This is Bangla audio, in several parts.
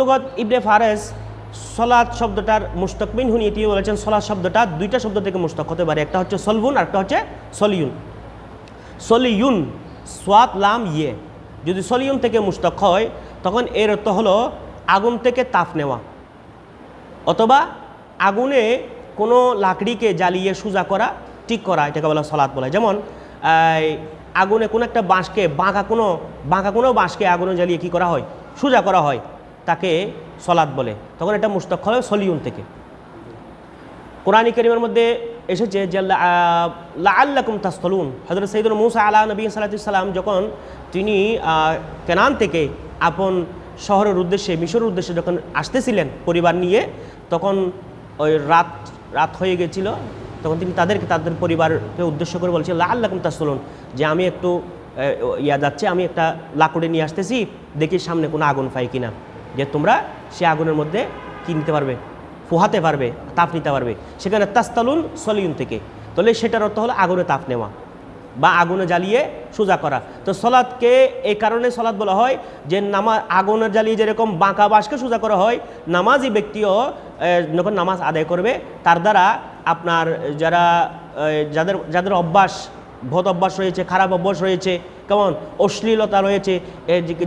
লুগত ইবনে ফারেস সলাত শব্দটার মুশতাক মিনহু নিয়ে তিনি বলেছেন সলাত শব্দটা দুইটা শব্দ থেকে মুশতাক হতে পারে, একটা হচ্ছে সলবুন আর একটা হচ্ছে সলিউন। সলিউন সোয়াত লাম ইয়ে যদি সলিউন থেকে মুশতাক হয় তখন এর অর্থ হলো আগুন থেকে তাপ নেওয়া, অথবা আগুনে কোনো লাকড়িকে জ্বালিয়ে সোজা করা, ঠিক করা, এটাকে বলা সলাত বলে। যেমন আগুনে কোনো একটা বাঁশকে বাঁকা কোনো বাঁশকে আগুনে জ্বালিয়ে কী করা হয়, সোজা করা হয়, তাকে সলাত বলে। তখন এটা মুশতাক হয় সলিউন থেকে। কোরআনী কারীমের মধ্যে এসেছে যে লাআল্লাকুম তাসতালুন, হযরত সাইয়্যিদুনা মূসা আলা নবী সাল্লাল্লাহু আলাইহি সাল্লাম যখন তিনি কেনান থেকে আপন শহরের উদ্দেশ্যে মিশরের উদ্দেশ্যে যখন আসতেছিলেন পরিবার নিয়ে, তখন ওই রাত হয়ে গেছিল, তখন তিনি তাদের পরিবারকে উদ্দেশ্য করে বলছেন লাআল্লাকুম তাসতালুন, যে আমি একটু যাচ্ছে, আমি একটা লাকড়ি নিয়ে আসতেছি, দেখি সামনে কোনো আগুন পাই কিনা, যে তোমরা সে আগুনের মধ্যে কি নিতে পারবে, পোহাতে পারবে, তাপ নিতে পারবে। সেখানে তাস্তালুন সলিউন থেকে, তাহলে সেটার অর্থ হলো আগুনে তাপ নেওয়া বা আগুনে জ্বালিয়ে সোজা করা। তো সলাৎকে এই কারণে সলাৎ বলা হয় যে আগুনে জ্বালিয়ে যেরকম বাঁকা বাঁশকে সোজা করা হয়, নামাজি ব্যক্তিও যখন নামাজ আদায় করবে তার দ্বারা আপনার যাদের অভ্যাস বদ অভ্যাস রয়েছে, খারাপ অভ্যাস রয়েছে, কেমন অশ্লীলতা রয়েছে,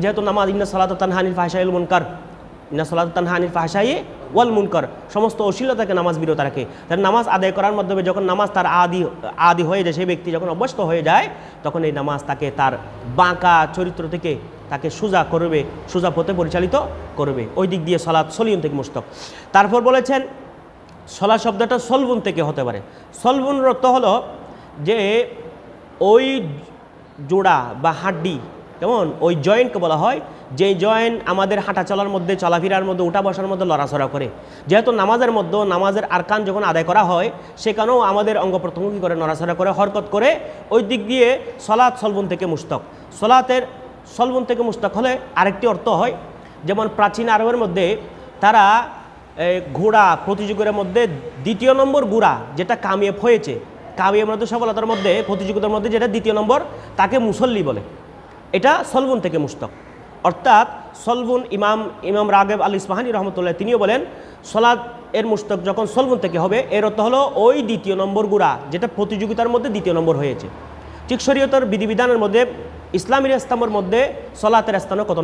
যেহেতু নামাজ ইন্না সালাতা তানহা আনিল ফাহশাই ওয়াল মুনকার, ইন্না সালাতা তানহা আনিল ফাহশাই ওয়াল মুনকার, সমস্ত অশ্লীলতাকে নামাজ বিরত রাখে। তার নামাজ আদায় করার মাধ্যমে যখন নামাজ তার আদি হয়ে যায়, সেই ব্যক্তি যখন অভ্যস্ত হয়ে যায়, তখন এই নামাজ তাকে তার বাঁকা চরিত্র থেকে তাকে সোজা করবে, সোজা পথে পরিচালিত করবে। ওই দিক দিয়ে সলাৎ সলিউন থেকে মুশতাক। তারপর বলেছেন সলাৎ শব্দটা সলবুন থেকে হতে পারে। সলবুনের অর্থ হলো যে ওই জোড়া বা হাড্ডি, কেমন ওই জয়েন্টকে বলা হয়, যে জয়েন্ট আমাদের হাঁটা চলার মধ্যে, চলাফেরার মধ্যে, উঠা বসার মধ্যে লড়াচড়া করে। যেহেতু নামাজের মধ্যে নামাজের আরকান যখন আদায় করা হয়, সেখানেও আমাদের অঙ্গ প্রত্যঙ্গ কী করে, নড়াচড়া করে, হরকত করে। ওই দিক দিয়ে সলাৎ সলবুন থেকে মুশতাক। সলাতের সলবুন থেকে মুশতাক হলে আরেকটি অর্থ হয়, যেমন প্রাচীন আরবের মধ্যে তারা ঘোড়া প্রতিযোগিতার মধ্যে দ্বিতীয় নম্বর ঘোড়া যেটা কামিয়াব হয়েছে, কামিয়াবের মধ্যে সফলতার মধ্যে, প্রতিযোগিতার মধ্যে যেটা দ্বিতীয় নম্বর, তাকে মুসল্লি বলে। এটা সলবুন থেকে মুশতাক। অর্থাৎ সলবুন ইমাম রাগেব আল ইসফাহানি রহমতুল্লাহ তিনিও বলেন সলাৎ এর মুশতাক যখন সলবুন থেকে হবে, এর অর্থ হলো ওই দ্বিতীয় নম্বর গুড়া যেটা প্রতিযোগিতার মধ্যে দ্বিতীয় নম্বর হয়েছে। ঠিক শরীয়তের বিধিবিধানের মধ্যে ইসলামের ইস্তামের মধ্যে সলাতের স্থানও কত নম্বর।